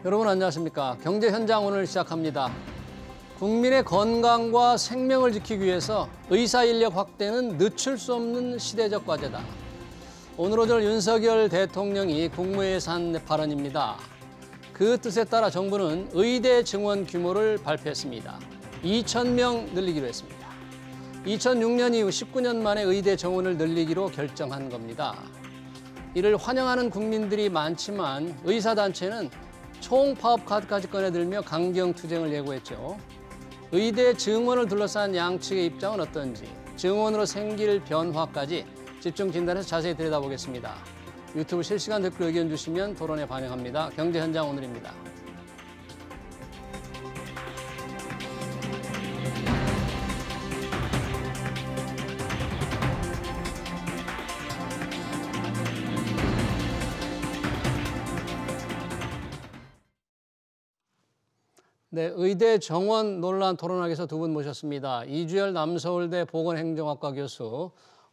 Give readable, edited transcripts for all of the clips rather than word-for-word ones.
여러분 안녕하십니까? 경제 현장 오늘 시작합니다. 국민의 건강과 생명을 지키기 위해서 의사 인력 확대는 늦출 수 없는 시대적 과제다. 오늘 오전 윤석열 대통령이 국무회의에서 한 발언입니다. 그 뜻에 따라 정부는 의대 증원 규모를 발표했습니다. 2,000명 늘리기로 했습니다. 2006년 이후 19년 만에 의대 정원을 늘리기로 결정한 겁니다. 이를 환영하는 국민들이 많지만 의사단체는 총파업 카드까지 꺼내들며 강경투쟁을 예고했죠. 의대 증원을 둘러싼 양측의 입장은 어떤지, 증원으로 생길 변화까지 집중 진단해서 자세히 들여다보겠습니다. 유튜브 실시간 댓글 의견 주시면 토론에 반영합니다. 경제 현장 오늘입니다. 네, 의대 정원 논란 토론하기 위해서 두 분 모셨습니다. 이주열 남서울대 보건행정학과 교수,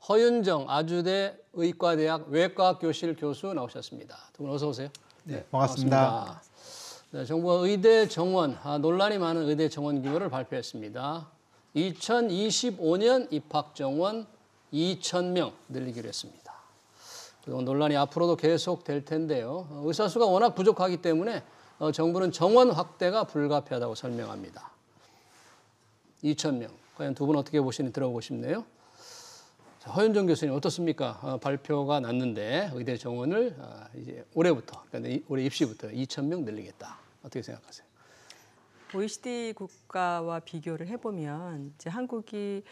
허윤정 아주대 의과대학 외과학 교실 교수 나오셨습니다. 두 분 어서 오세요. 네, 반갑습니다. 네, 정부가 의대 정원, 논란이 많은 의대 정원 규모를 발표했습니다. 2025년 입학 정원 2,000명 늘리기로 했습니다. 그동안 논란이 앞으로도 계속될 텐데요. 의사 수가 워낙 부족하기 때문에 정부는 정원 확대가 불가피하다고 설명합니다. 2,000명. 과연 두 분 어떻게 보시는지 들어보고 싶네요. 자, 허윤정 교수님 어떻습니까? 발표가 났는데 의대 정원을 이제 올해부터, 그러니까 올해 입시부터 2,000명 늘리겠다. 어떻게 생각하세요? OECD 국가와 비교를 해보면 이제 한국이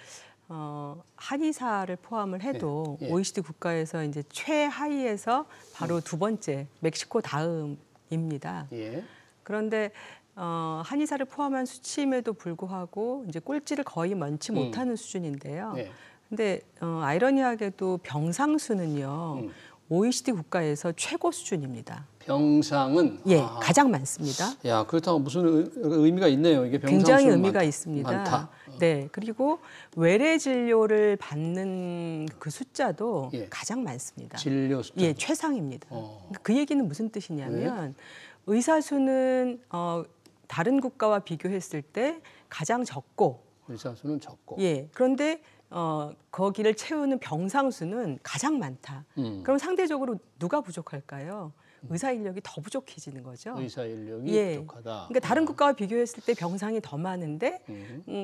한의사를 포함을 해도 예. OECD 국가에서 이제 최하위에서 바로 두 번째 멕시코 다음입니다. 예. 그런데 한의사를 포함한 수치임에도 불구하고 이제 꼴찌를 거의 면치 못하는 수준인데요. 예. 근데 아이러니하게도 병상수는요. OECD 국가에서 최고 수준입니다. 병상은 가장 많습니다. 야, 그렇다고 무슨 의미가 있네요. 이게 병상수 굉장히 의미가 있습니다. 많다. 네, 그리고 외래 진료를 받는 그 숫자도 가장 많습니다. 진료 숫자. 예, 최상입니다. 그 얘기는 무슨 뜻이냐면 의사 수는 다른 국가와 비교했을 때 가장 적고 의사 수는 적고. 예, 그런데 거기를 채우는 병상 수는 가장 많다. 그럼 상대적으로 누가 부족할까요? 의사 인력이 더 부족해지는 거죠. 의사 인력이 부족하다. 그러니까 다른 국가와 비교했을 때 병상이 더 많은데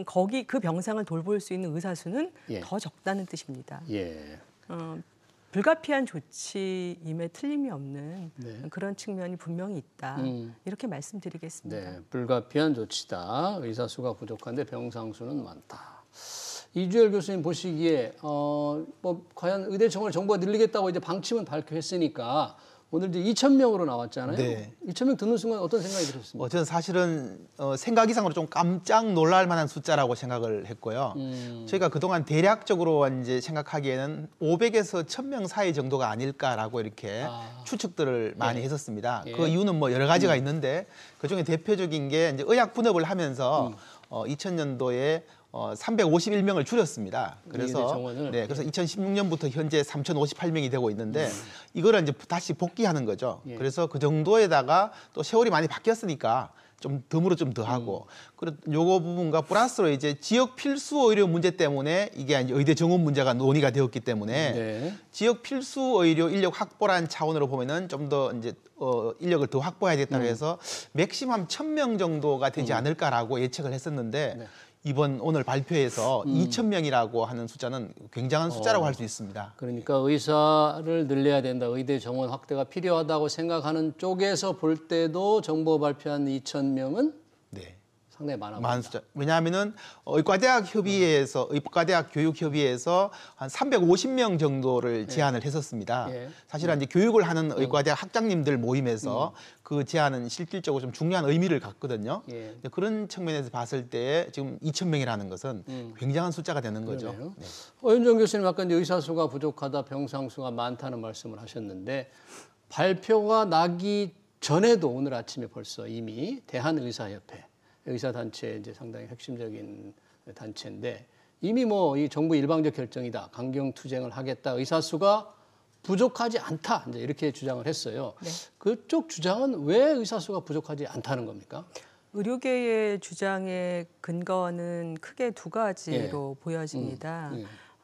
거기 그 병상을 돌볼 수 있는 의사 수는 더 적다는 뜻입니다. 예. 불가피한 조치임에 틀림이 없는 그런 측면이 분명히 있다. 이렇게 말씀드리겠습니다. 네, 불가피한 조치다. 의사 수가 부족한데 병상 수는 많다. 이주열 교수님 보시기에 뭐 과연 의대 정원을 정부가 늘리겠다고 이제 방침은 발표했으니까 오늘 이제 2,000명으로 나왔잖아요. 네. 2,000명 듣는 순간 어떤 생각이 들었습니까? 저는 사실은 생각 이상으로 좀 깜짝 놀랄 만한 숫자라고 생각을 했고요. 저희가 그동안 대략적으로 이제 생각하기에는 500에서 1,000명 사이 정도가 아닐까라고 이렇게 추측들을 많이 했었습니다. 그 이유는 뭐 여러 가지가 있는데 그중에 대표적인 게 이제 의학 분업을 하면서 2000년도에 351명을 줄였습니다. 그래서 네, 그래서 2016년부터 현재 3,058명이 되고 있는데 이거를 이제 다시 복귀하는 거죠. 그래서 그 정도에다가 또 세월이 많이 바뀌었으니까 좀 덤으로 좀 더 하고 그리고 요거 부분과 플러스로 이제 지역 필수 의료 문제 때문에 이게 이제 의대 정원 문제가 논의가 되었기 때문에 지역 필수 의료 인력 확보라는 차원으로 보면은 좀 더 이제 인력을 더 확보해야겠다고 해서 맥시멈 1,000명 정도가 되지 않을까라고 예측을 했었는데 이번 오늘 발표에서 2,000명이라고 하는 숫자는 굉장한 숫자라고 할 수 있습니다. 그러니까 의사를 늘려야 된다. 의대 정원 확대가 필요하다고 생각하는 쪽에서 볼 때도 정부가 발표한 2,000명은 상당히 많은 숫자. 왜냐하면은 의과대학 협의회에서 의과대학 교육협의회에서 한 350명 정도를 제안을 했었습니다. 사실은 이제 교육을 하는 의과대학 학장님들 모임에서 그 제안은 실질적으로 좀 중요한 의미를 갖거든요. 그런 측면에서 봤을 때 지금 2,000명이라는 것은 굉장한 숫자가 되는 거죠. 네. 허윤정 교수님 아까 이제 의사 수가 부족하다, 병상 수가 많다는 말씀을 하셨는데 발표가 나기 전에도 오늘 아침에 벌써 이미 대한의사협회 의사단체 이제 상당히 핵심적인 단체인데 이미 뭐 이 정부 일방적 결정이다. 강경 투쟁을 하겠다. 의사 수가 부족하지 않다 이제 이렇게 주장을 했어요. 네. 그쪽 주장은 왜 의사 수가 부족하지 않다는 겁니까? 의료계의 주장의 근거는 크게 두 가지로 보여집니다.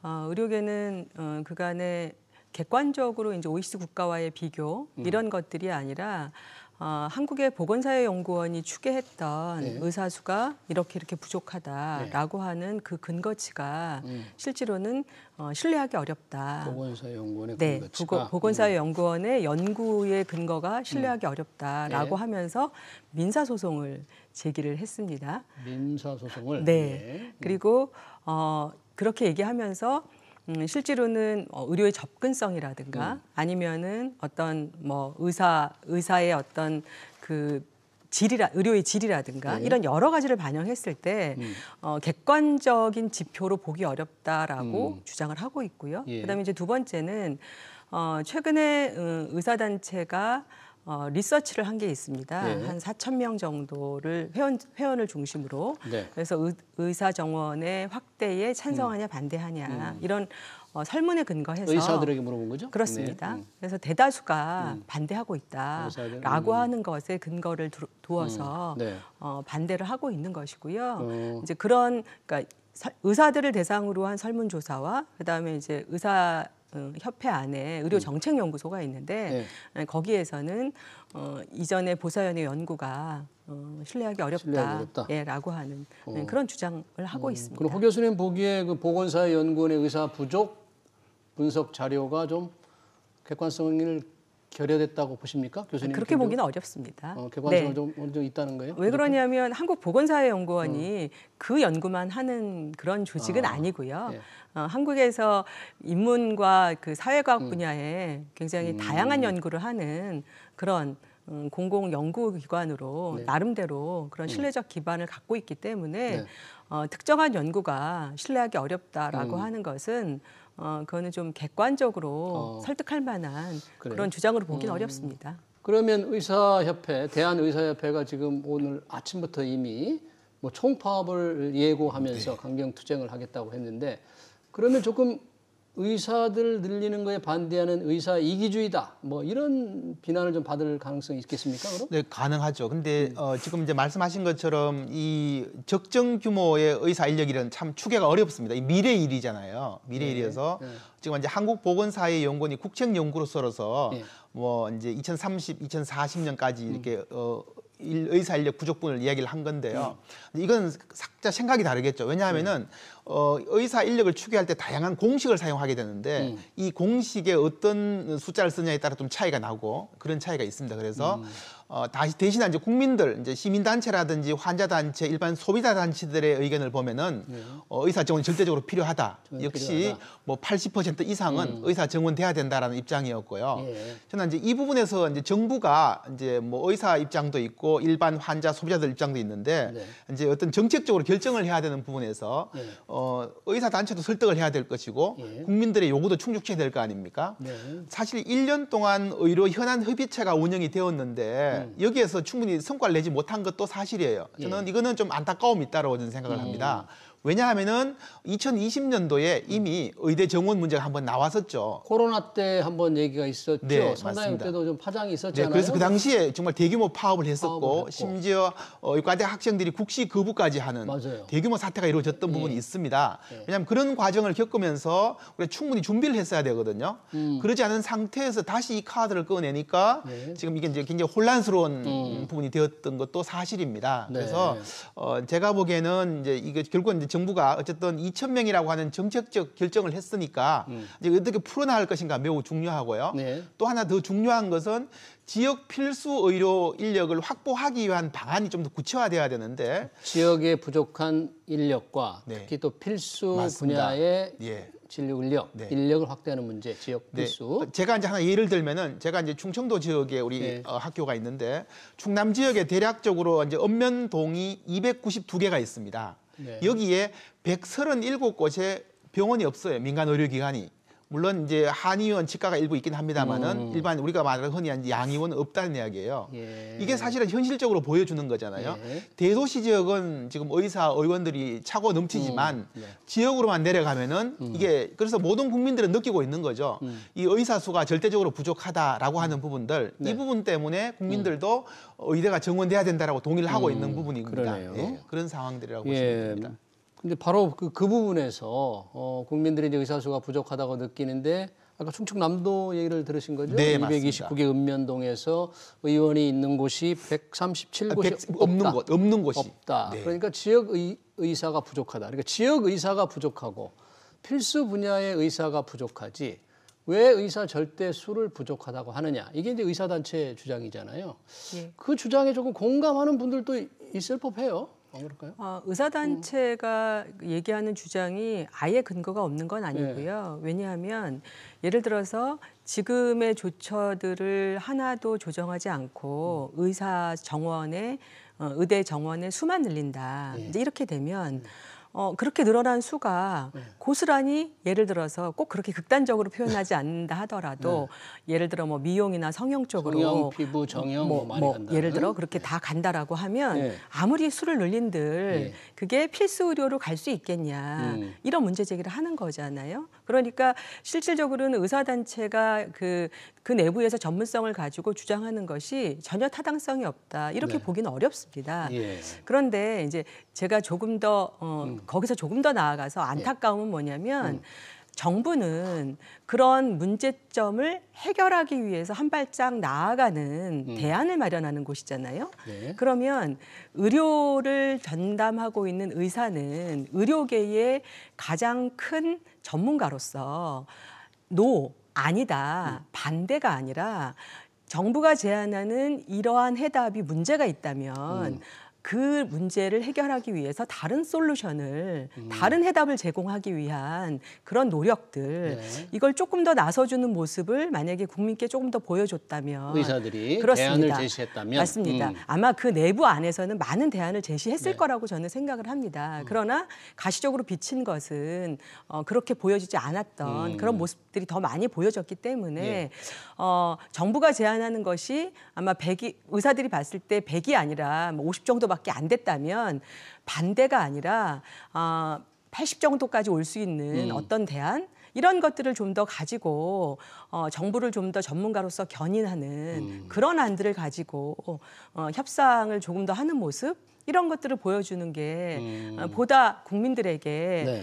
의료계는 그간에 객관적으로 이제 OECD 국가와의 비교 이런 것들이 아니라 한국의 보건사회연구원이 추계했던 의사 수가 이렇게 부족하다라고 하는 그 근거치가 실제로는 신뢰하기 어렵다. 보건사회연구원의 네, 근거치가 보건사회연구원의 연구의 근거가 신뢰하기 어렵다라고 하면서 민사소송을 제기를 했습니다. 민사소송을. 네. 그리고 그렇게 얘기하면서 실제로는 의료의 접근성이라든가 아니면은 어떤 뭐 의사의 어떤 그 의료의 질이라든가 이런 여러 가지를 반영했을 때 객관적인 지표로 보기 어렵다라고 주장을 하고 있고요. 그다음에 이제 두 번째는 최근에 의사단체가 리서치를 한 게 있습니다. 한 4,000명 정도를 회원을 중심으로. 그래서 의사 정원의 확대에 찬성하냐 반대하냐 이런 설문에 근거해서 의사들에게 물어본 거죠? 그렇습니다. 그래서 대다수가 반대하고 있다라고 하는 것에 근거를 두어서 반대를 하고 있는 것이고요. 이제 그러니까 의사들을 대상으로 한 설문조사와 그다음에 이제 협회 안에 의료정책연구소가 있는데 거기에서는 이전에 보사연의 연구가 신뢰하기 어렵다라고 하는 그런 주장을 하고 있습니다. 그럼 호 교수님 보기에 그 보건사회연구원의 의사 부족 분석 자료가 좀 객관성을 결여됐다고 보십니까, 교수님? 그렇게 보기는 어렵습니다. 객관성이 좀 어느 정도 있다는 거예요? 왜 그러냐면 한국보건사회연구원이 그 연구만 하는 그런 조직은 아니고요. 한국에서 인문과 그 사회과학 분야에 굉장히 다양한 연구를 하는 그런 공공 연구기관으로 나름대로 그런 신뢰적 기반을 갖고 있기 때문에 특정한 연구가 신뢰하기 어렵다라고 하는 것은 그거는 좀 객관적으로 설득할 만한 그런 주장으로 보기는 어렵습니다. 그러면 의사협회, 대한의사협회가 지금 오늘 아침부터 이미 뭐 총파업을 예고하면서 강경 투쟁을 하겠다고 했는데, 그러면 조금 의사들 늘리는 거에 반대하는 의사 이기주의다, 뭐 이런 비난을 좀 받을 가능성이 있겠습니까, 그럼? 네, 가능하죠. 근데 지금 이제 말씀하신 것처럼 이 적정 규모의 의사 인력이란 참 추계가 어렵습니다. 이 미래 일이잖아요. 미래 일이어서 지금 이제 한국보건사회연구원이 국책연구로서로서 뭐 이제 2030, 2040년까지 이렇게 의사 인력 부족분을 이야기를 한 건데요. 이건 각자 생각이 다르겠죠. 왜냐하면은 의사 인력을 추계할 때 다양한 공식을 사용하게 되는데 이 공식에 어떤 숫자를 쓰냐에 따라 좀 차이가 나고 그런 차이가 있습니다. 그래서 대신 이제 국민들, 이제 시민단체라든지 환자단체, 일반 소비자단체들의 의견을 보면은 의사 정원이 절대적으로 필요하다. 역시 필요하다. 뭐 80% 이상은 의사 정원돼야 된다라는 입장이었고요. 저는 이제 이 부분에서 이제 정부가 이제 뭐 의사 입장도 있고 일반 환자, 소비자들 입장도 있는데 이제 어떤 정책적으로 결정을 해야 되는 부분에서 의사 단체도 설득을 해야 될 것이고 국민들의 요구도 충족해야 될 거 아닙니까? 사실 1년 동안 의료 현안 협의체가 운영이 되었는데 여기에서 충분히 성과를 내지 못한 것도 사실이에요. 저는 이거는 좀 안타까움이 있다고 저는 생각을 합니다. 왜냐하면은 2020년도에 이미 의대 정원 문제가 한번 나왔었죠. 코로나 때 한번 얘기가 있었죠. 네, 상당히 맞습니다. 그때도 좀 파장이 있었잖아요. 네, 그래서 그 당시에 정말 대규모 파업을 했었고 심지어 의과대 학생들이 국시 거부까지 하는 대규모 사태가 이루어졌던 부분이 있습니다. 왜냐하면 그런 과정을 겪으면서 우리가 충분히 준비를 했어야 되거든요. 그러지 않은 상태에서 다시 이 카드를 꺼내니까 지금 이게 이제 굉장히 혼란스러운 부분이 되었던 것도 사실입니다. 그래서 제가 보기에는 이제 이게 결국은 이제 정부가 어쨌든 2,000명이라고 하는 정책적 결정을 했으니까 이제 어떻게 풀어나갈 것인가 매우 중요하고요. 또 하나 더 중요한 것은 지역 필수 의료 인력을 확보하기 위한 방안이 좀 더 구체화돼야 되는데 지역의 부족한 인력과 특히 또 필수 맞습니다. 분야의 진료 인력, 인력을 확대하는 문제, 지역 필수. 제가 이제 하나 예를 들면은 제가 이제 충청도 지역에 우리 학교가 있는데 충남 지역에 대략적으로 이제 읍면동이 292개가 있습니다. 여기에 137곳의 병원이 없어요. 민간 의료기관이. 물론 이제 한의원 치과가 일부 있긴 합니다만은 일반 우리가 말하는 흔히 이제 양의원은 없다는 이야기예요. 예. 이게 사실은 현실적으로 보여주는 거잖아요. 예. 대도시 지역은 지금 의사, 의원들이 차고 넘치지만 네. 지역으로만 내려가면은 이게 그래서 모든 국민들은 느끼고 있는 거죠. 이 의사 수가 절대적으로 부족하다라고 하는 부분들 네. 이 부분 때문에 국민들도 의대가 정원돼야 된다라고 동의를 하고 있는 부분입니다. 그러네요. 예, 그런 상황들이라고 예. 보시면 됩니다. 근데 바로 그 부분에서 국민들이 이제 의사 수가 부족하다고 느끼는데 아까 충청남도 얘기를 들으신 거죠? 네, 229개 읍면동에서 의원이 있는 곳이 137곳이 없는 곳이 없다. 네. 그러니까 지역 의사가 부족하다. 그러니까 지역 의사가 부족하고 필수 분야의 의사가 부족하지 왜 의사 절대 수를 부족하다고 하느냐. 이게 이제 의사단체 주장이잖아요. 예. 그 주장에 조금 공감하는 분들도 있을 법해요. 안 그럴까요? 의사단체가 얘기하는 주장이 아예 근거가 없는 건 아니고요. 왜냐하면 예를 들어서 지금의 조처들을 하나도 조정하지 않고 의사 정원의 의대 정원의 수만 늘린다. 이제 이렇게 되면 그렇게 늘어난 수가 고스란히 예를 들어서 꼭 그렇게 극단적으로 표현하지 않는다 하더라도 예를 들어 뭐 미용이나 성형 쪽으로 성형, 피부, 정형 많이 간다. 예를 들어 그렇게 다 간다라고 하면 아무리 수를 늘린들 그게 필수 의료로 갈 수 있겠냐 이런 문제 제기를 하는 거잖아요. 그러니까 실질적으로는 의사단체가 그 내부에서 전문성을 가지고 주장하는 것이 전혀 타당성이 없다 이렇게 보기는 어렵습니다. 예. 그런데 이제 제가 조금 더 거기서 조금 더 나아가서 안타까움은 뭐냐면 정부는 그런 문제점을 해결하기 위해서 한 발짝 나아가는 대안을 마련하는 곳이잖아요. 네. 그러면 의료를 전담하고 있는 의사는 의료계의 가장 큰 전문가로서 아니다, 반대가 아니라 정부가 제안하는 이러한 해답이 문제가 있다면 그 문제를 해결하기 위해서 다른 솔루션을 다른 해답을 제공하기 위한 그런 노력들 이걸 조금 더 나서주는 모습을 만약에 국민께 조금 더 보여줬다면 의사들이 그렇습니다. 대안을 제시했다면 맞습니다. 아마 그 내부 안에서는 많은 대안을 제시했을 거라고 저는 생각을 합니다. 그러나 가시적으로 비친 것은 그렇게 보여지지 않았던 그런 모습들이 더 많이 보여졌기 때문에 정부가 제안하는 것이 아마 의사들이 봤을 때 100이 아니라 50 정도밖에 안 됐다면 반대가 아니라 80 정도까지 올 수 있는 어떤 대안 이런 것들을 좀 더 가지고 정부를 좀 더 전문가로서 견인하는 그런 안들을 가지고 협상을 조금 더 하는 모습 이런 것들을 보여주는 게 보다 국민들에게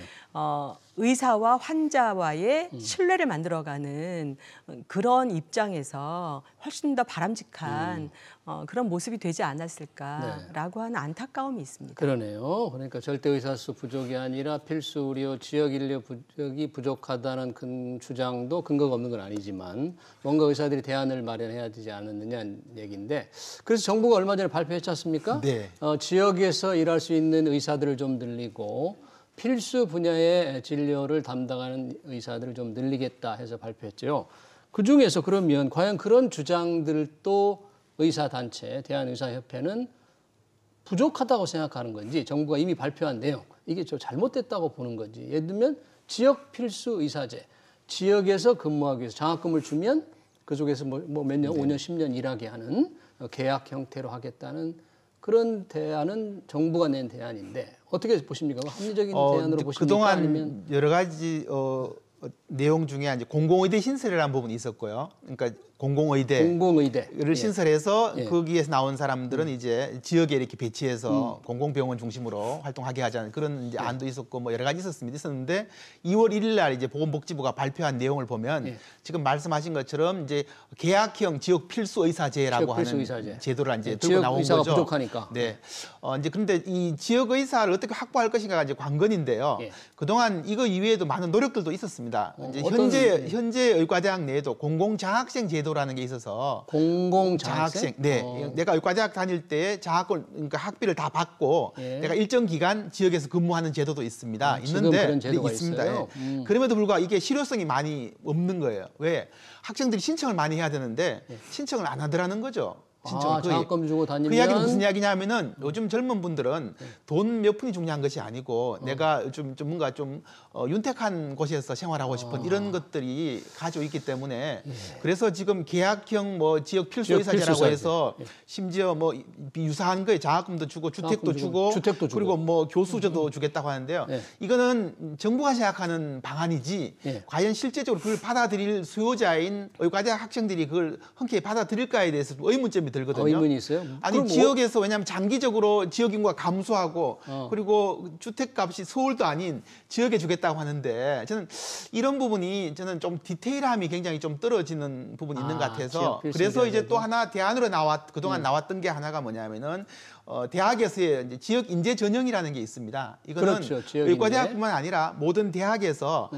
의사와 환자와의 신뢰를 만들어가는 그런 입장에서 훨씬 더 바람직한 그런 모습이 되지 않았을까라고 하는 안타까움이 있습니다. 그러네요. 그러니까 절대 의사 수 부족이 아니라 필수 의료, 지역 인력 부족이 부족하다는 큰 주장도 근거가 없는 건 아니지만 뭔가 의사들이 대안을 마련해야 되지 않았느냐는 얘기인데 그래서 정부가 얼마 전에 발표했지 않습니까? 네. 지역에서 일할 수 있는 의사들을 좀 늘리고 필수 분야의 진료를 담당하는 의사들을 좀 늘리겠다 해서 발표했죠. 그중에서 그러면 과연 그런 주장들도 의사단체, 대한의사협회는 부족하다고 생각하는 건지 정부가 이미 발표한 내용, 이게 좀 잘못됐다고 보는 건지 예를 들면 지역 필수 의사제, 지역에서 근무하기 위해서 장학금을 주면 그쪽에서 뭐 몇 년, 5년, 10년 일하게 하는 계약 형태로 하겠다는 그런 대안은 정부가 낸 대안인데 어떻게 보십니까? 합리적인 대안으로 보십니까? 그동안 아니면 여러 가지 내용 중에 이제 공공의대 신설이라는 부분이 있었고요. 그러니까 공공의대를 신설해서 거기에서 나온 사람들은 이제 지역에 이렇게 배치해서 공공병원 중심으로 활동하게 하자는 그런 이제 안도 있었고 뭐 여러 가지 있었는데 2월 1일 날 이제 보건복지부가 발표한 내용을 보면 지금 말씀하신 것처럼 이제 계약형 지역 필수 의사제라고 하는 제도를 이제 들고 나온 거죠. 의사가 부족하니까. 네. 이제 그런데 이 지역 의사를 어떻게 확보할 것인가가 이제 관건인데요. 그동안 이거 이외에도 많은 노력들도 있었습니다. 이제 현재 의과대학 내에도 공공장학생 제도라는 게 있어서 공공장학생? 네, 내가 의과대학 다닐 때 장학금 그러니까 학비를 다 받고 내가 일정 기간 지역에서 근무하는 제도도 있습니다. 있는데 그런 제도가 있습니다. 있어요? 그럼에도 불구하고 이게 실효성이 많이 없는 거예요. 왜? 학생들이 신청을 많이 해야 되는데 신청을 안 하더라는 거죠. 신청을 장학금 주고 다니면 그 이야기는 무슨 이야기냐면은 요즘 젊은 분들은 돈 몇 푼이 중요한 것이 아니고 내가 좀 뭔가 좀 윤택한 곳에서 생활하고 싶은 이런 것들이 가지고 있기 때문에 그래서 지금 계약형 뭐 지역 필수의사제라고 해서 심지어 뭐 유사한 거에 장학금도 주고 주택도 주고 그리고 뭐 교수조도 주겠다고 하는데요. 이거는 정부가 생각하는 방안이지 과연 실제적으로 그걸 받아들일 수요자인 의과대 학생들이 그걸 흔쾌히 받아들일까에 대해서 의문점이 들거든요. 의문이 있어요? 아니 지역에서 왜냐하면 장기적으로 지역 인구가 감소하고 그리고 주택값이 서울도 아닌 지역에 주겠다고 하는데 저는 이런 부분이 저는 좀 디테일함이 굉장히 좀 떨어지는 부분이 있는 것 같아서 그래서 이제 또 하나 대안으로 그동안 나왔던 게 하나가 뭐냐면은 대학에서의 이제 지역 인재 전형이라는 게 있습니다. 이거는 의과대학뿐만 아니라 모든 대학에서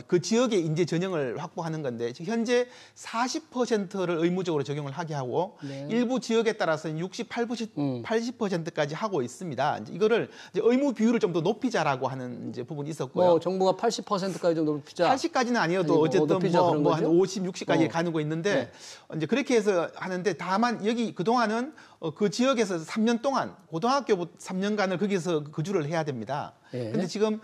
그 지역의 인재 전형을 확보하는 건데 현재 40%를 의무적으로 적용을 하게 하고 일부 지역에 따라서는 68%, 80%까지 하고 있습니다. 이거를 이제 의무 비율을 좀 더 높이자라고 하는 이제 부분이 있었고요. 뭐 정부가 80%까지 좀 높이자. 80까지는 아니어도 어쨌든 뭐 한 50, 60까지 가는 거 있는데 이제 그렇게 해서 하는데 다만 여기 그동안은 그 지역에서 3년 동안 고등학교부터 3년간을 거기서 거주를 해야 됩니다. 그런데 지금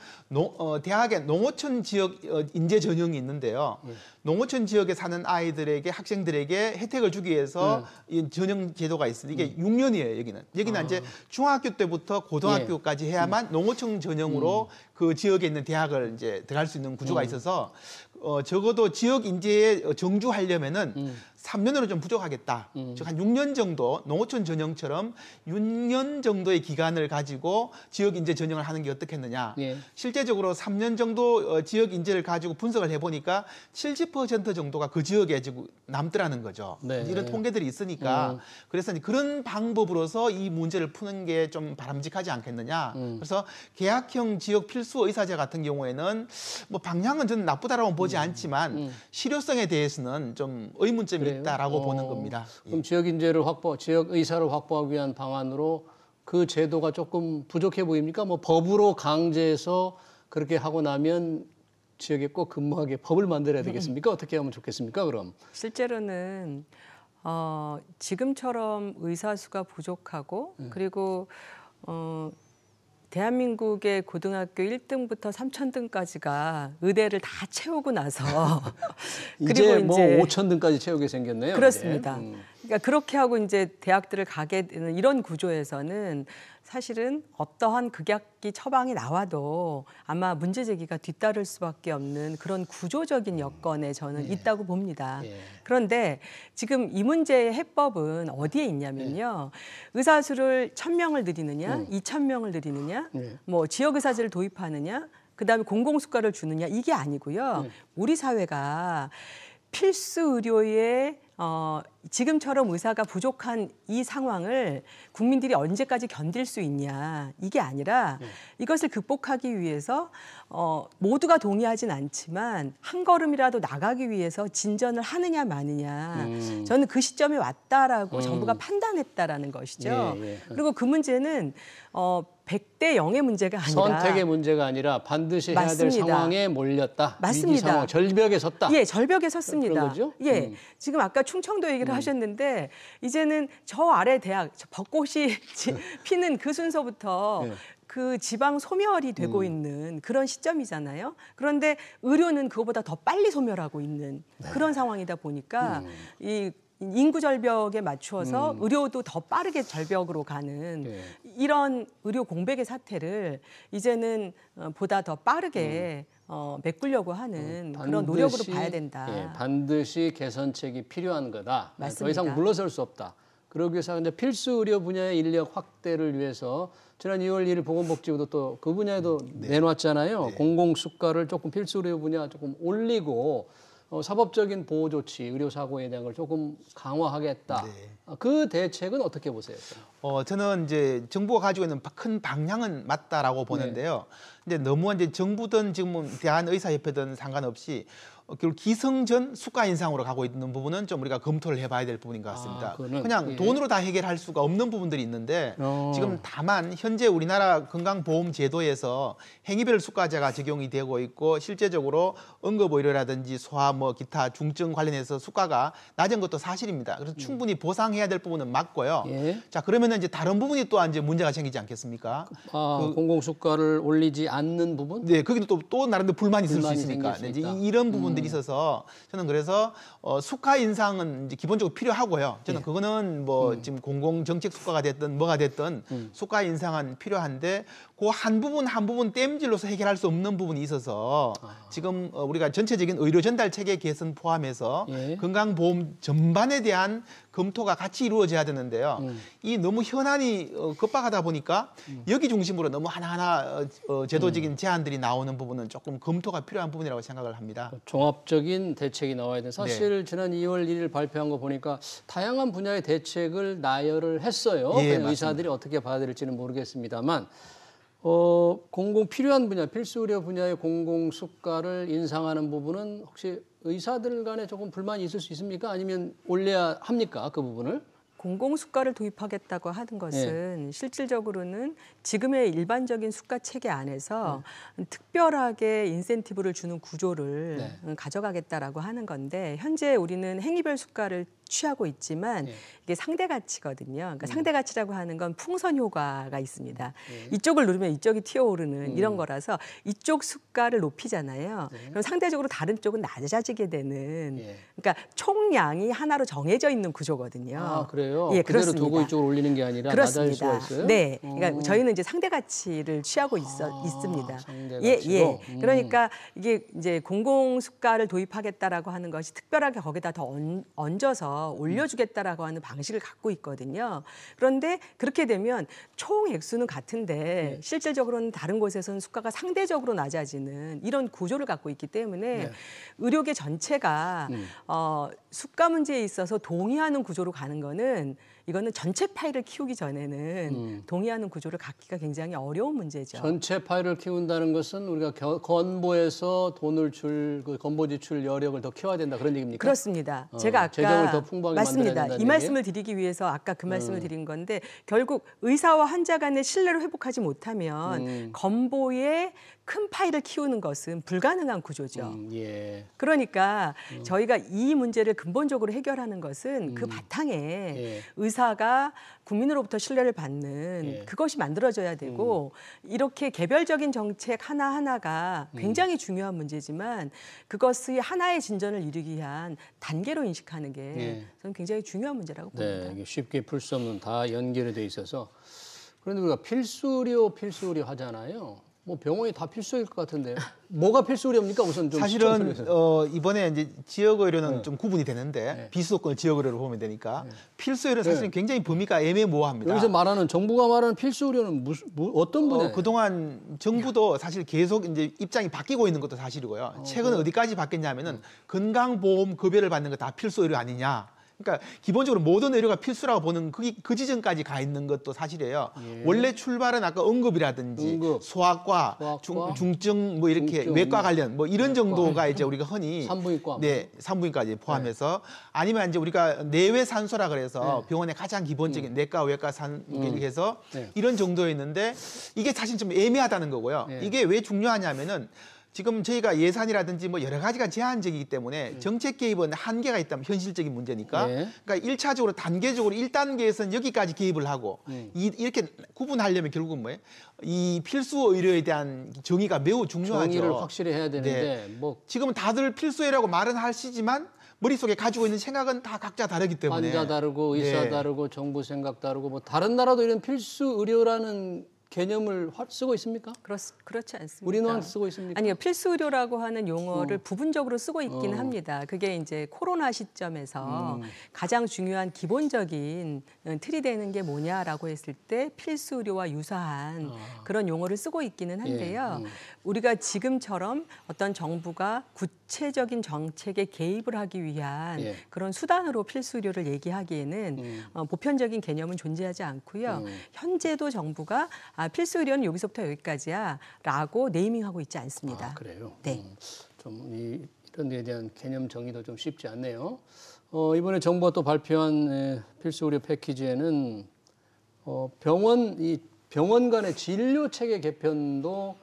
대학에 농어촌 지역 인재 전형이 있는데요. 농어촌 지역에 사는 아이들에게 학생들에게 혜택을 주기 위해서 이 전형 제도가 있습니다. 이게 6년이에요. 여기는 이제 중학교 때부터 고등학교까지 해야만 농어촌 전형으로 그 지역에 있는 대학을 이제 들어갈 수 있는 구조가 있어서 적어도 지역 인재에 정주하려면은 3년으로 좀 부족하겠다. 즉 한 6년 정도 농어촌 전형처럼 6년 정도의 기간을 가지고 지역 인재 전형을 하는 게 어떻겠느냐. 실제적으로 3년 정도 지역 인재를 가지고 분석을 해보니까 70% 정도가 그 지역에 지금 남더라는 거죠. 이런 통계들이 있으니까 그래서 그런 방법으로서 이 문제를 푸는 게 좀 바람직하지 않겠느냐. 그래서 계약형 지역 필수 의사제 같은 경우에는 뭐 방향은 저는 나쁘다라고 보지 않지만 실효성에 대해서는 좀 의문점이 있다라고 보는 겁니다. 그럼 지역 인재를 지역 의사를 확보하기 위한 방안으로 그 제도가 조금 부족해 보입니까? 뭐 법으로 강제해서 그렇게 하고 나면 지역에 꼭 근무하게 법을 만들어야 되겠습니까? 어떻게 하면 좋겠습니까? 그럼 실제로는 지금처럼 의사 수가 부족하고 그리고 대한민국의 고등학교 1등부터 3,000등까지가 의대를 다 채우고 나서 이제 뭐 5,000등까지 채우게 생겼네요. 그렇습니다. 그러니까 그렇게 하고 이제 대학들을 가게 되는 이런 구조에서는 사실은 어떠한 극약기 처방이 나와도 아마 문제 제기가 뒤따를 수밖에 없는 그런 구조적인 여건에 저는 있다고 봅니다. 그런데 지금 이 문제의 해법은 어디에 있냐면요. 의사 수를 1,000명을 늘리느냐, 2,000명을 늘리느냐, 뭐 지역 의사제를 도입하느냐, 그다음에 공공수가를 주느냐 이게 아니고요. 우리 사회가 필수 의료의 지금처럼 의사가 부족한 이 상황을 국민들이 언제까지 견딜 수 있냐 이게 아니라 이것을 극복하기 위해서 모두가 동의하진 않지만 한 걸음이라도 나가기 위해서 진전을 하느냐 마느냐 저는 그 시점에 왔다라고 정부가 판단했다라는 것이죠. 그리고 그 문제는 100대 0의 문제가 아니라 선택의 문제가 아니라 반드시 해야 될 상황에 몰렸다. 맞습니다. 위기 상황, 절벽에 섰다. 예, 절벽에 섰습니다. 그런 거죠? 예, 지금 아까 충청도 얘기를 하셨는데 이제는 저 아래 대학 벚꽃이 피는 그 순서부터 그 지방 소멸이 되고 있는 그런 시점이잖아요. 그런데 의료는 그거보다 더 빨리 소멸하고 있는 그런 상황이다 보니까 이 인구 절벽에 맞추어서 의료도 더 빠르게 절벽으로 가는 이런 의료 공백의 사태를 이제는 보다 더 빠르게 메꾸려고 하는 그런 노력으로 봐야 된다. 반드시 개선책이 필요한 거다. 맞습니다. 더 이상 물러설 수 없다. 그러기 위해서 이제 필수 의료 분야의 인력 확대를 위해서 지난 2월 1일 보건복지부도 또 그 분야에도 내놨잖아요. 공공수가를 조금 필수 의료 분야 조금 올리고 사법적인 보호 조치, 의료 사고에 대한 걸 조금 강화하겠다. 그 대책은 어떻게 보세요? 저는 이제 정부가 가지고 있는 큰 방향은 맞다라고 보는데요. 근데 너무 이제 정부든 지금 대한의사협회든 상관없이 결국 기승전 수가 인상으로 가고 있는 부분은 좀 우리가 검토를 해봐야 될 부분인 것 같습니다. 그냥 예. 돈으로 다 해결할 수가 없는 부분들이 있는데 지금 다만 현재 우리나라 건강보험제도에서 행위별 수가제가 적용이 되고 있고 실제적으로 응급의료라든지 소아 뭐 기타 중증 관련해서 수가가 낮은 것도 사실입니다. 그래서 충분히 보상해야 될 부분은 맞고요. 예. 자 그러면은 이제 다른 부분이 또 이제 문제가 생기지 않겠습니까? 공공수가를 올리지 않는 부분? 네, 거기도 또 나름대로 불만이 있을 수 불만이 있으니까 생길 수 이제 있다. 이런 부분들이 있어서 저는 그래서 수가 인상은 이제 기본적으로 필요하고요. 저는 예. 그거는 뭐 지금 공공정책 수가가 됐든 뭐가 됐든 수가 인상은 필요한데 그 한 부분 땜질로서 해결할 수 없는 부분이 있어서 지금 우리가 전체적인 의료 전달 체계 개선 포함해서 예. 건강보험 전반에 대한 검토가 같이 이루어져야 되는데요. 이 너무 현안이 급박하다 보니까 여기 중심으로 너무 하나하나 제도적인 제안들이 나오는 부분은 조금 검토가 필요한 부분이라고 생각을 합니다. 종합적인 대책이 나와야 돼. 사실 지난 2월 1일 발표한 거 보니까 다양한 분야의 대책을 나열을 했어요. 예, 의사들이 어떻게 받아들일지는 모르겠습니다만 필요한 분야, 필수 의료 분야의 공공 수가를 인상하는 부분은 혹시 의사들 간에 조금 불만이 있을 수 있습니까? 아니면 올려야 합니까? 그 부분을? 공공수가를 도입하겠다고 하는 것은 실질적으로는 지금의 일반적인 수가 체계 안에서 특별하게 인센티브를 주는 구조를 가져가겠다라고 하는 건데 현재 우리는 행위별 수가를 취하고 있지만 이게 상대 가치거든요. 그러니까 상대 가치라고 하는 건 풍선 효과가 있습니다. 이쪽을 누르면 이쪽이 튀어오르는 이런 거라서 이쪽 수가를 높이잖아요. 그럼 상대적으로 다른 쪽은 낮아지게 되는 그러니까 총량이 하나로 정해져 있는 구조거든요. 아, 그래요? 예, 그대로 그렇습니다. 두고 이쪽으로 올리는 게 아니라 낮아질 수가 있어요? 네. 그러니까 저희는 이제 상대 가치를 취하고 있습니다. 상대 예, 가치로? 예. 그러니까 이게 이제 공공 수가를 도입하겠다라고 하는 것이 특별하게 거기다 더 얹어서 올려주겠다라고 하는 방식을 갖고 있거든요. 그런데 그렇게 되면 총 액수는 같은데 실질적으로는 다른 곳에서는 수가가 상대적으로 낮아지는 이런 구조를 갖고 있기 때문에 의료계 전체가 수가 문제에 있어서 동의하는 구조로 가는 거는 이거는 전체 파이를 키우기 전에는 동의하는 구조를 갖기가 굉장히 어려운 문제죠. 전체 파이를 키운다는 것은 우리가 건보에서 돈을 그 건보 지출 여력을 더 키워야 된다 그런 얘기입니까? 그렇습니다. 제가 아까 재정을 더 풍부하게 맞습니다. 만들어야 된다는 이 말씀을 드리기 위해서 아까 그 말씀을 드린 건데 결국 의사와 환자 간의 신뢰를 회복하지 못하면 건보의 큰 파이를 키우는 것은 불가능한 구조죠. 그러니까 저희가 이 문제를 근본적으로 해결하는 것은 그 바탕에 의사가 국민으로부터 신뢰를 받는 그것이 만들어져야 되고 이렇게 개별적인 정책 하나하나가 굉장히 중요한 문제지만 그것의 하나의 진전을 이루기 위한 단계로 인식하는 게 저는 굉장히 중요한 문제라고 봅니다. 네, 쉽게 풀 수 없는 다 연결이 돼 있어서 그런데 우리가 필수의료 하잖아요. 뭐 병원이 다 필수일 것 같은데 뭐가 필수 의료입니까? 우선 좀 사실은 이번에 이제 지역 의료는 좀 구분이 되는데 비수도권 지역 의료를 보면 되니까 필수 의료는 사실은 굉장히 범위가 애매모호합니다. 여기서 말하는 정부가 말하는 필수 의료는 어떤 분야예요? 그동안 정부도 사실 계속 이제 입장이 바뀌고 있는 것도 사실이고요. 최근 어디까지 바뀌었냐면은 건강보험 급여를 받는 거 다 필수 의료 아니냐. 그러니까 기본적으로 모든 의료가 필수라고 보는 그 지점까지 가 있는 것도 사실이에요. 원래 출발은 아까 응급이라든지 소아과, 중증 뭐 이렇게 외과 관련 뭐 이런 정도가 이제 우리가 흔히 산부인과 산부인까지 포함해서 아니면 이제 우리가 내외 산소라 그래서 병원의 가장 기본적인 내과, 외과 이렇게 해서 이런 정도였는데 이게 사실 좀 애매하다는 거고요. 이게 왜 중요하냐면은 지금 저희가 예산이라든지 뭐 여러 가지가 제한적이기 때문에 정책 개입은 한계가 있다면 현실적인 문제니까 그러니까 1차적으로 단계적으로 1단계에서는 여기까지 개입을 하고 이렇게 구분하려면 결국은 뭐예요? 이 필수 의료에 대한 정의가 매우 중요하죠. 정의를 확실히 해야 되는데 뭐 지금은 다들 필수 의료라고 말은 하시지만 머릿속에 가지고 있는 생각은 다 각자 다르기 때문에 환자 다르고 의사 다르고 정부 생각 다르고 뭐 다른 나라도 이런 필수 의료라는 개념을 쓰고 있습니까? 그렇지 않습니다. 우리는 쓰고 있습니까? 아니요, 필수 의료라고 하는 용어를 부분적으로 쓰고 있기는 합니다. 그게 이제 코로나 시점에서 가장 중요한 기본적인 틀이 되는 게 뭐냐라고 했을 때 필수 의료와 유사한 그런 용어를 쓰고 있기는 한데요. 우리가 지금처럼 어떤 정부가 구체적인 정책에 개입을 하기 위한 그런 수단으로 필수 의료를 얘기하기에는 보편적인 개념은 존재하지 않고요. 현재도 정부가 필수 의료는 여기서부터 여기까지야라고 네이밍하고 있지 않습니다. 그래요? 네. 좀 이런 데에 대한 개념 정의도 좀 쉽지 않네요. 이번에 정부가 또 발표한 필수 의료 패키지에는 병원 간의 진료 체계 개편도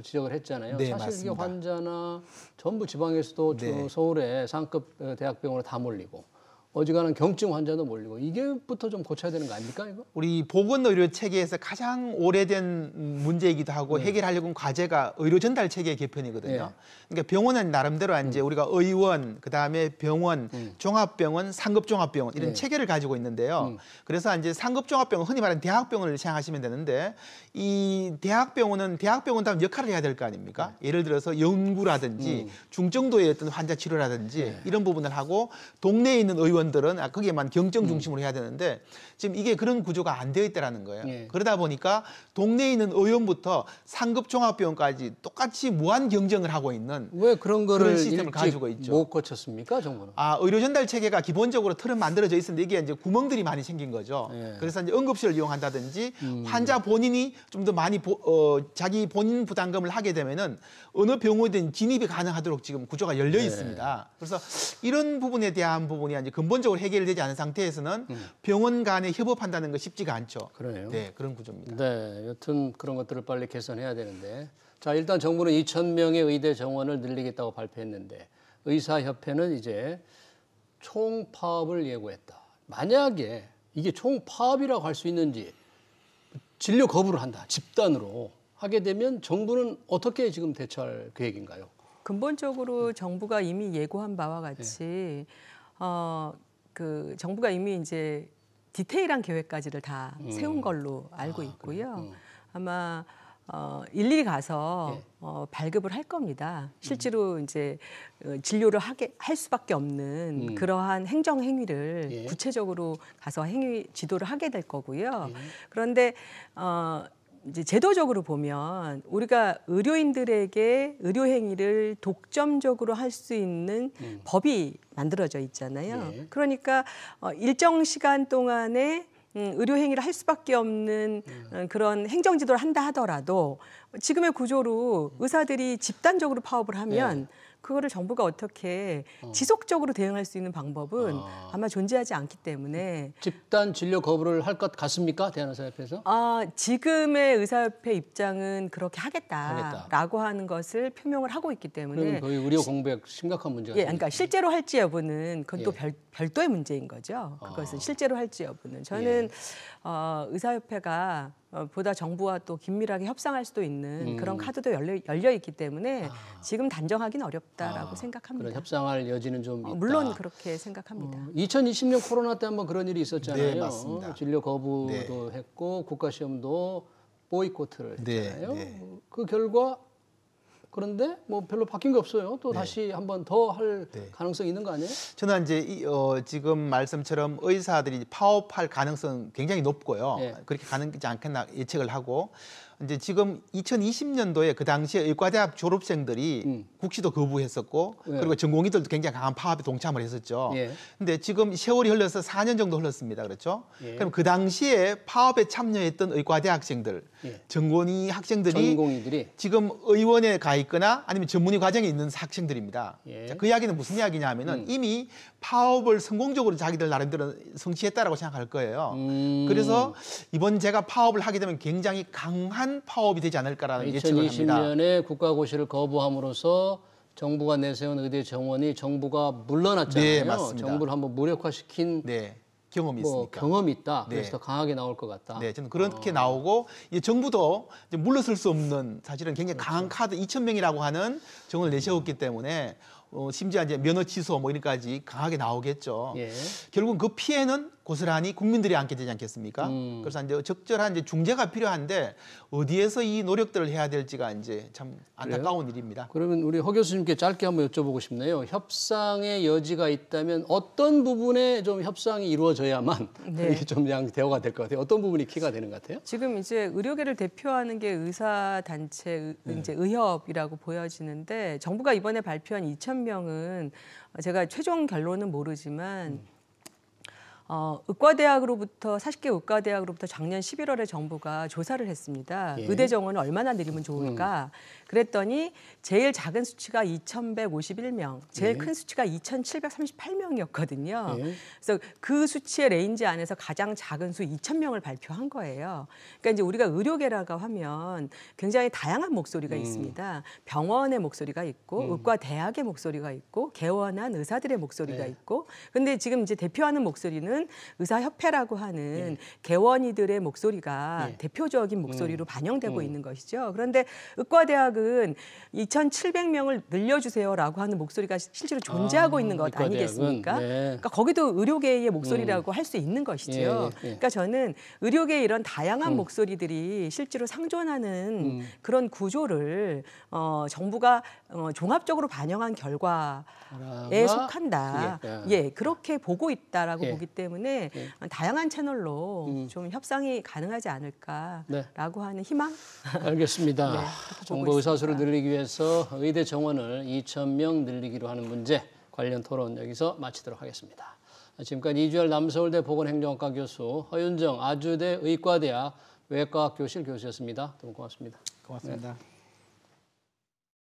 지적을 했잖아요. 네, 사실 맞습니다. 이게 환자나 전부 지방에서도 네. 서울에 상급 대학병원으로 다 몰리고 어지간한 경증 환자도 몰리고 이게부터 좀 고쳐야 되는 거 아닙니까 이거? 우리 보건의료 체계에서 가장 오래된 문제이기도 하고 해결하려고 하는 과제가 의료 전달 체계 개편이거든요. 네. 그러니까 병원은 나름대로 이제 우리가 의원, 그다음에 병원, 종합병원, 상급 종합병원 이런 네. 체계를 가지고 있는데요. 그래서 이제 상급 종합병원 흔히 말하는 대학병원을 생각하시면 되는데 이 대학병원은 대학병원다운 역할을 해야 될 거 아닙니까? 예를 들어서 연구라든지 중증도의 어떤 환자 치료라든지 이런 부분을 하고 동네에 있는 의원들은 거기에만 경정 중심으로 해야 되는데 지금 이게 그런 구조가 안 되어 있다라는 거예요. 그러다 보니까 동네에 있는 의원부터 상급 종합병원까지 똑같이 무한 경쟁을 하고 있는 왜 그런 거를 시스템을 가지고 있죠. 못 고쳤습니까 정부는? 의료 전달 체계가 기본적으로 틀은 만들어져 있었는데 이게 이제 구멍들이 많이 생긴 거죠. 그래서 이제 응급실을 이용한다든지 환자 본인이 좀 더 많이 자기 본인 부담금을 하게 되면은 어느 병원이든 진입이 가능하도록 지금 구조가 열려 있습니다. 그래서 이런 부분에 대한 부분이 이제 근본적으로 해결되지 않은 상태에서는 병원 간에 협업한다는 거 쉽지가 않죠. 그러네요. 네, 그런 구조입니다. 네, 여튼 그런 것들을 빨리 개선해야 되는데 자 일단 정부는 2,000명의 의대 정원을 늘리겠다고 발표했는데 의사협회는 이제 총파업을 예고했다. 만약에 이게 총파업이라고 할 수 있는지 진료 거부를 한다. 집단으로 하게 되면 정부는 어떻게 지금 대처할 계획인가요? 근본적으로 정부가 이미 예고한 바와 같이 정부가 이미 이제 디테일한 계획까지를 다 세운 걸로 알고 있고요. 아마 일일이 가서 발급을 할 겁니다. 실제로 이제 진료를 할 수밖에 없는 그러한 행정 행위를 구체적으로 가서 행위 지도를 하게 될 거고요. 그런데 이제 제도적으로 보면 우리가 의료인들에게 의료 행위를 독점적으로 할 수 있는 법이 만들어져 있잖아요. 그러니까 일정 시간 동안에 의료 행위를 할 수밖에 없는 그런 행정 지도를 한다 하더라도 지금의 구조로 의사들이 집단적으로 파업을 하면 그거를 정부가 어떻게 지속적으로 대응할 수 있는 방법은 아마 존재하지 않기 때문에 집단 진료 거부를 할 것 같습니까? 대한의사협회에서? 지금의 의사협회 입장은 그렇게 하겠다라고 하는 것을 표명을 하고 있기 때문에 그럼 거의 의료 공백 심각한 문제가 그러니까 실제로 할지 여부는 그건 또 별도의 문제인 거죠. 그것은 실제로 할지 여부는 저는 의사협회가 보다 정부와 또 긴밀하게 협상할 수도 있는 그런 카드도 열려 있기 때문에 지금 단정하기는 어렵다라고 생각합니다. 그런 협상할 여지는 좀 있다. 물론 그렇게 생각합니다. 2020년 코로나 때 한번 그런 일이 있었잖아요. 네, 맞습니다. 진료 거부도 했고 국가시험도 보이콧을 했잖아요. 그 결과 그런데 뭐 별로 바뀐 게 없어요. 또 다시 한번 더 할 가능성이 있는 거 아니에요? 저는 이제 지금 말씀처럼 의사들이 파업할 가능성 굉장히 높고요. 그렇게 가능하지 않겠나 예측을 하고 이제 지금 2020년도에 그 당시에 의과대학 졸업생들이 국시도 거부했었고 그리고 전공의들도 굉장히 강한 파업에 동참을 했었죠. 근데 지금 세월이 흘러서 4년 정도 흘렀습니다. 그렇죠? 그럼 그 당시에 파업에 참여했던 의과대학생들, 전공의 학생들이 지금 의원에 가 있거나 아니면 전문의 과정에 있는 학생들입니다. 자, 그 이야기는 무슨 이야기냐 하면은 이미 파업을 성공적으로 자기들 나름대로 성취했다라고 생각할 거예요. 그래서 이번 제가 파업을 하게 되면 굉장히 강한 파업이 되지 않을까라는 예측을 합니다. 2020년에 국가고시를 거부함으로써 정부가 내세운 의대 정원이 정부가 물러났잖아요. 네, 맞습니다. 정부를 한번 무력화시킨 경험이 있으니까. 경험이 있다. 그래서 더 강하게 나올 것 같다. 네, 저는 그렇게 나오고 이제 정부도 이제 물러설 수 없는 사실은 굉장히 강한 카드 2,000명이라고 하는 정원을 내세웠기 때문에 심지어 이제 면허 취소 뭐 이런까지 강하게 나오겠죠. 결국은 그 피해는 고스란히 국민들이 안게 되지 않겠습니까? 그래서 이제 적절한 이제 중재가 필요한데 어디에서 이 노력들을 해야 될지가 이제 참 안타까운 일입니다. 그러면 우리 허 교수님께 짧게 한번 여쭤보고 싶네요. 협상의 여지가 있다면 어떤 부분에 좀 협상이 이루어져야만 이게 좀 그냥 대화가 될 것 같아요. 어떤 부분이 키가 되는 것 같아요? 지금 이제 의료계를 대표하는 게 의사 단체 이제 의협이라고 보여지는데 정부가 이번에 발표한 2,000명은 제가 최종 결론은 모르지만 의과대학으로부터 40개 의과대학으로부터 작년 11월에 정부가 조사를 했습니다. 예. 의대 정원을 얼마나 늘리면 좋을까? 그랬더니 제일 작은 수치가 2,151명, 제일 큰 수치가 2,738명이었거든요. 그래서 그 수치의 레인지 안에서 가장 작은 수 2,000명을 발표한 거예요. 그러니까 이제 우리가 의료계라고 하면 굉장히 다양한 목소리가 있습니다. 병원의 목소리가 있고, 의과대학의 목소리가 있고, 개원한 의사들의 목소리가 있고, 근데 지금 이제 대표하는 목소리는 의사협회라고 하는 개원이들의 목소리가 대표적인 목소리로 반영되고 있는 것이죠. 그런데 의과대학은 2,700명을 늘려주세요라고 하는 목소리가 실제로 존재하고 있는 것 아니겠습니까? 네. 그러니까 거기도 의료계의 목소리라고 할 수 있는 것이죠. 그러니까 저는 의료계의 이런 다양한 목소리들이 실제로 상존하는 그런 구조를 정부가 종합적으로 반영한 결과에 속한다. 예, 그렇게 보고 있다라고 보기 때문에 다양한 채널로 좀 협상이 가능하지 않을까라고 하는 희망. 알겠습니다. 네, 정부 의사수를 늘리기 위해서 의대 정원을 2,000명 늘리기로 하는 문제 관련 토론 여기서 마치도록 하겠습니다. 지금까지 이주열 남서울대 보건행정학과 교수, 허윤정 아주대 의과대학 외과학교실 교수였습니다. 너무 고맙습니다. 고맙습니다.